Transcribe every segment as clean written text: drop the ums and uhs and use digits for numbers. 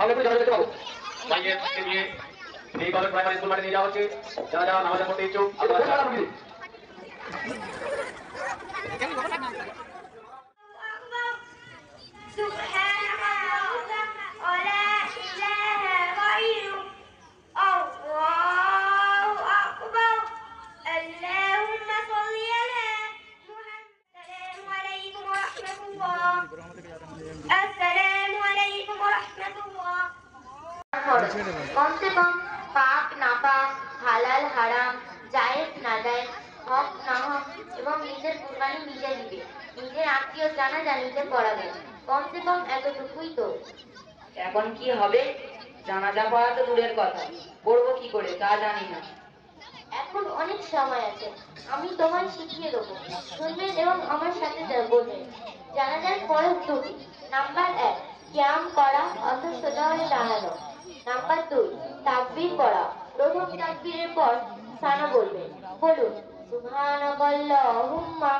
আমরা একটু জানাজা দেখতে পাবো। মাইয়েরকে নিয়ে এই কলেজ প্রাইমারি স্কুল মাঠে নিয়ে যাওয়া হচ্ছে। যারা যারা নামাজ পড়তে ইচ্ছুক कम से कम पाक नापाक हालाल हाराम जायज नाजायज हक ना हक এবং নিজের কুরবানি নিজে দিবে, নিজের আত্মীয় জানাজা নিজে পড়াবে। কম সে কম এতটুকুই তো। এখন কি হবে? জানাজা পড়া তো দূরের কথা, পড়বো কি করে তা জানি না। এখন অনেক সময় আছে, আমি তোমায় শিখিয়ে দেবো, শুনবেন এবং আমার সাথে বলবেন। জানাজার ফরজ দুটি। নাম্বার 1 কিয়াম করা অর্থাৎ সোজা হয়ে দাঁড়ানো। নাম্বার 2 তাকবীর পড়া। প্রথম তাকবীরের পর সানা বলবেন। বলুন সুবহানাকাল্লাহুম্মা।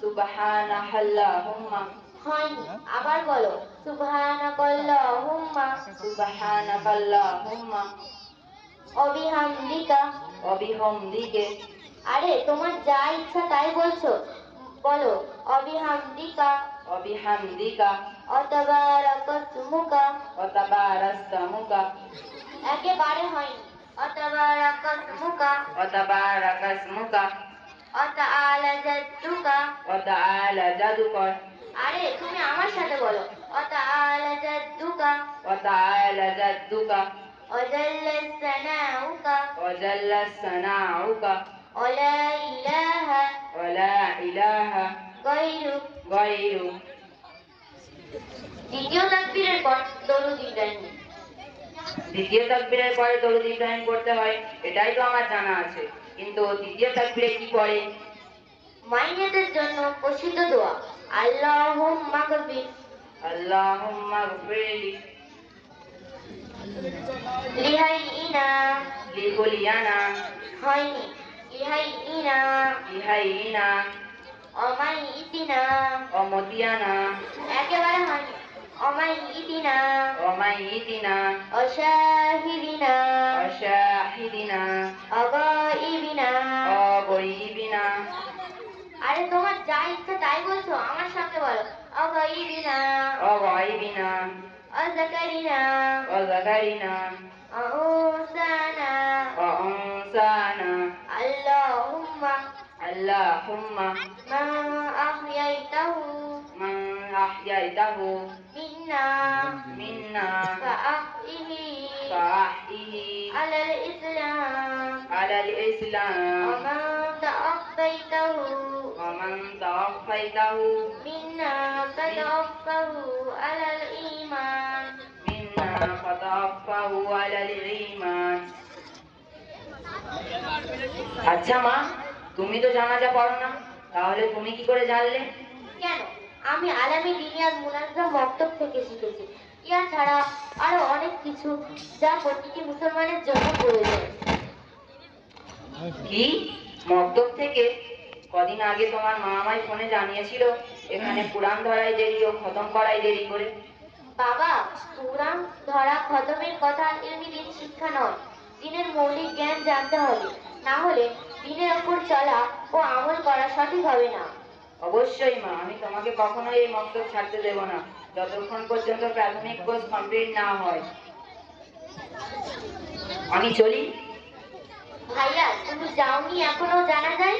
সুবহানাল্লাহুম্মা। হয়নি, আবার বলো সুবহানাকাল্লাহুম্মা। সুবহানাকাল্লাহুম্মা। অবিহামদিকা। অবিহামদিকে। আরে তোমার যা ইচ্ছা তাই বলছো, বলো অবিহামদিকা। অবিহামদিকা। অতাবারাকাসমুকা। অতাবারাকাসমুকা। একেবারে হয়নি, অতাবারাকাসমুকা। অতাবারাকাসমুকা। অতাআলা জাদ্দুকা। অতাআলা জাদুকা। আরে তুমি আমার সাথে বলো অতাআলা জাদ্দুকা। অতাআলা জাদুকা। অজাল্লা সানাউকা। ওয়াজাল্লা সানাউকা। ওয়ালা ইলাহা। ওয়ালা ইলাহা গায়রুক। গায়রুক। দ্বিতীয় তাকবীরের পর দরুদ ইব্রাহিম। দ্বিতীয় তাকবীরের পরে দরুদ ইব্রাহিম করতে হয়, এটাই তো আমার জানা আছে, কিন্তু দ্বিতীয় তাকবীরে কি পড়ে? মাইয়াতের জন্য প্রসিদ্ধ দোয়া আল্লাহুম্মা গফির। আল্লাহুম্মা গফিরলি। লিহাইনা। লিহুলিয়ানা। হয়নি, লিহাইনা। লিহাইনা। অমাইতিনা। অমতিয়ানা। একেবারে হয়নি, অমাইতিনা। অমাইতিনা। অশাহিদিনা। অশাহিদিনা। অগাইবিনা। অগইবিনা। আরে তোমার যা ইচ্ছা তাই বলছো, আমার সাথে বলো অগাইবিনা। অগাইবিনা। অযাকারিনা। অযাকারিনা। অউসানা। অউসানা। আল্লাহুম্মা। আল্লাহুম্মা। মা আহইয়াইতাহু। মান আহইয়াইতাহু। মিন্না। মিন্না। ফাআহইহি। ফাআহইহি। আলাল ইসলাম। আলাল ইসলাম। ওমান তাওয়াফাইতাহু। ওমান তাওয়াফাইতাহু। মিন্না ফাতাওয়াফাহু আলাল ঈমান। মিন্না ফাতাওয়াফাহু আলাল ঈমান। আচ্ছা মা, তুমি তো জানাজা পড়ো না, তাহলে তুমি কি করে জানলে? কেন, আমি আলামী দিনিয়ার মুনাজ্জাম মক্তব থেকে শিখেছি। ইয়া ছাড়া আরো অনেক কিছু যা প্রতিটি মুসলমানের জন্য প্রয়োজন। কি, মক্তব থেকে? কদিন আগে তোমার মা আমায় ফোনে জানিয়েছিল এখানে কুরআন ধরাই দেরি ও খতম করাই দেরি করে। বাবা, কুরআন ধরা খতমের কথা এমনি দিন শিক্ষা নয়, দিনের মৌলিক জ্ঞান জানতে হবে, না হলে দিনের ওপর চলা ও আমল করা সঠিক হবে না। অবশ্যই মা, আমি তোমাকে কখনোই এই মক্তব ছাড়তে দেব না যতক্ষণ পর্যন্ত প্রাথমিক কোর্স কমপ্লিট না হয়। আমি চলি। ভাইয়া, তুমি যাওনি এখনো জানা যায়?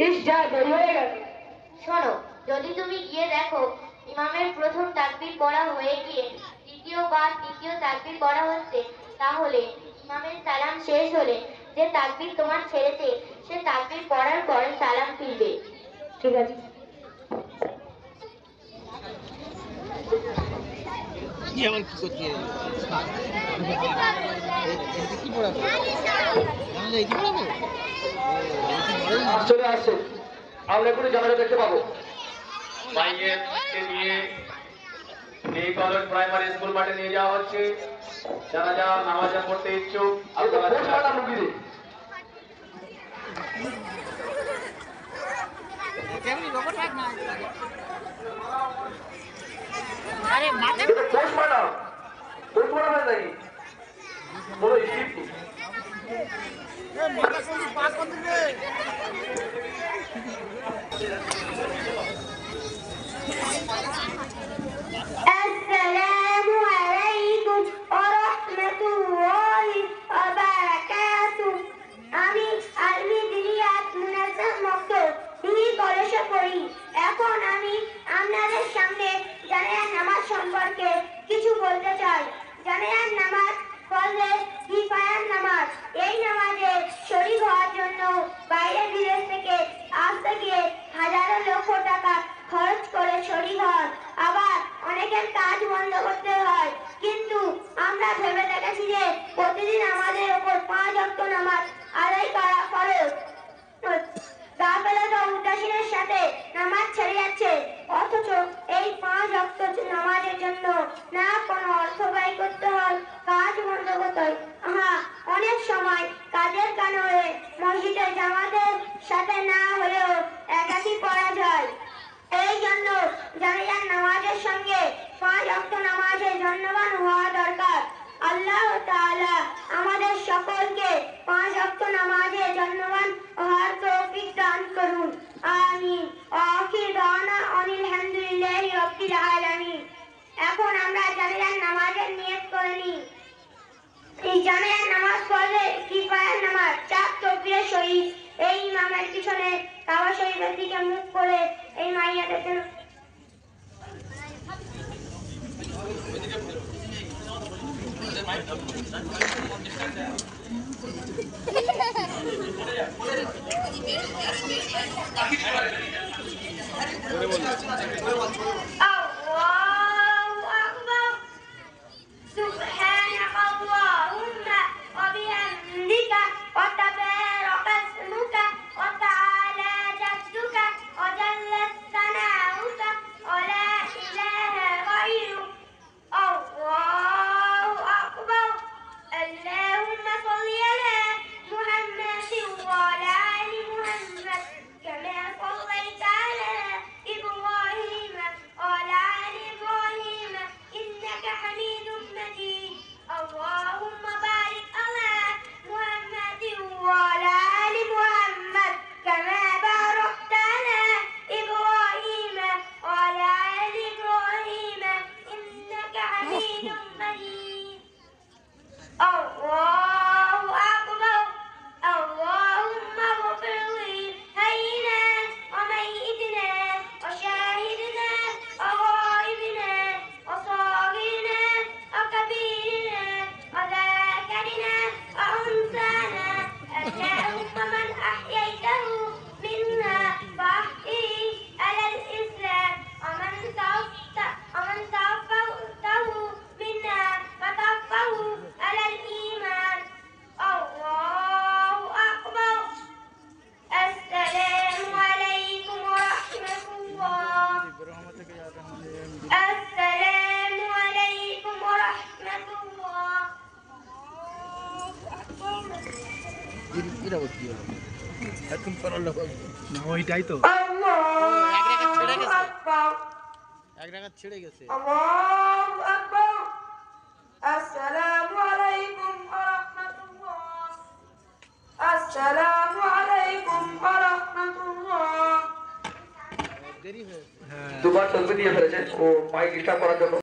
ইস, যা দেরি হয়ে গেল। শোনো, যদি তুমি গিয়ে দেখো ইমামের প্রথম তাকবীর পড়া হয়ে গিয়ে দ্বিতীয় বা তৃতীয় তাকবীর পড়া হচ্ছে, তাহলে ইমামের সালাম শেষ হলে যে তাকবীর তোমার ছেড়েছে সে তাকবীর পড়ার পর সালাম ফিরবে। ঠিক আছে। চলে আসছে, আমরা এখনই জানাজা দেখতে পাবো। মাইয়েরকে নিয়ে এই কলেজ প্রাইমারি স্কুল মাঠে নিয়ে যাওয়া হচ্ছে। যারা যারা নামাজ পড়তে ইচ্ছুক আপনারা এটা পোস্ট ম্যাডাম হয় নাকি বলো স্ক্রিপ্ট আসসালামু আলাইকুম ওয়া রাহমাতুল্লাহি ওয়া বারাকাতুহু। আমি আল-মিদরিয়াত মুনাজ্জাম মক্তব ডিগ্রি কলেজে পড়ি। এখন আমি আপনাদের সামনে জানাজার নামাজ সম্পর্কে কিছু বলতে চাই। জানাজার নামাজ ফরজে কিফায়ার নামাজ। এই নামাজে শরীক হওয়ার জন্য বাইরের বিদেশ থেকে আসতে গিয়ে হাজারো লক্ষ টাকা খরচ করে শরীক হন। আবার অনেকের কাজ বন্ধ করতে হয়। কিন্তু আমরা ভেবে দেখেছি যে প্রতিদিন আমাদের উপর 5 ওয়াক্ত নামাজ আদায় করা ফরজ। গাফেলতা ও উদাসীনের সাথে নামাজ ছেড়ে যাচ্ছে, অথচ এই 5 ওয়াক্ত নামাজের জন্য না কোনো অর্থ ব্যয় করতে হয়, কাজ বন্ধ করতে হয়। অনেক সময় কাজের কারণে মসজিদে জামাতের সাথে না হলেও একাকী পড়া যায়। এই জন্য জানাজার নামাজের সঙ্গে 5 ওয়াক্ত নামাজের জন্যবান হওয়া দরকার। আল্লাহ তাআলা আমাদের সকলকে 5 ওয়াক্ত নামাজের জন্যবান হওয়ার তৌফিক দান করুন। আমিন। আখির দাওয়ানা আনিল হামদুলিল্লাহি রাব্বিল আলামিন। এখন আমরা জানাজার নামাজের নিয়ত করে নিই। এই জানাজার নামাজ পড়লে কিফায়ার নামাজ 4 তাকবীরের সহিত এই ইমামের পিছনে কাবা শরীফের দিকে মুখ করে এই মাইয়াদের জন্য আল্লাহু আকবার। সুবহানাক আল্লাহুম্মা ওয়া বিহামদিকা ওয়া তাবারাকা ইসমুকা ওয়া তাআলা জাদ্দুকা ওয়া জাল্লা সানাউকা ওয়া লা ইলাহা গায়রুক। আল্লাহু আকবার। আল্লাহুম্মা সাল্লি আলা মুহাম্মাদিন ওয়া আলা আলি মুহাম্মাদ কামা সাল্লাইতা আলা ইব্রাহিম ওয়া আলা আলি ইব্রাহিম ইন্নাকা হামিদুম মাজিদ। আল্লাহুম্মা বারিক আলা মুহাম্মাদিন ওয়া আলা আলি মুহাম্মাদ কামা বারাকতা আলা ইব্রাহিম ওয়া আলা আলি ইব্রাহিম ইন্নাকা হামিদুম মাজিদ। আল্লাহু আকবার। আল্লাহুম্মা গফির লি হাইয়িনা ওয়া মাইয়িতিনা ওয়া শাহিদিনা ওয়া গায়িবিনা ওয়া সাগিরিনা ওয়া কাবীরিনা ওয়া যাকিরিনা ওয়া উনসানা। اللهم من أحييته منا فأحيه على الإسلام ومن توفيته منا فتوفه على الإيمان. الله أكبر. السلام عليكم ورحمة الله. السلام عليكم ورحمة الله. ওইটাই তো আল্লাহু আকবার। এক রাকাত ছেড়ে গেছে। আল্লাহু আকবার। আসসালামু আলাইকুম ওয়া রাহমাতুল্লাহ। আসসালামু আলাইকুম ওয়া রাহমাতুল্লাহ। দেরি হয়েছে। দুবার তকবীর দিয়ে ফেলেছে ও মাইক ডিস্টার্ব করার জন্য।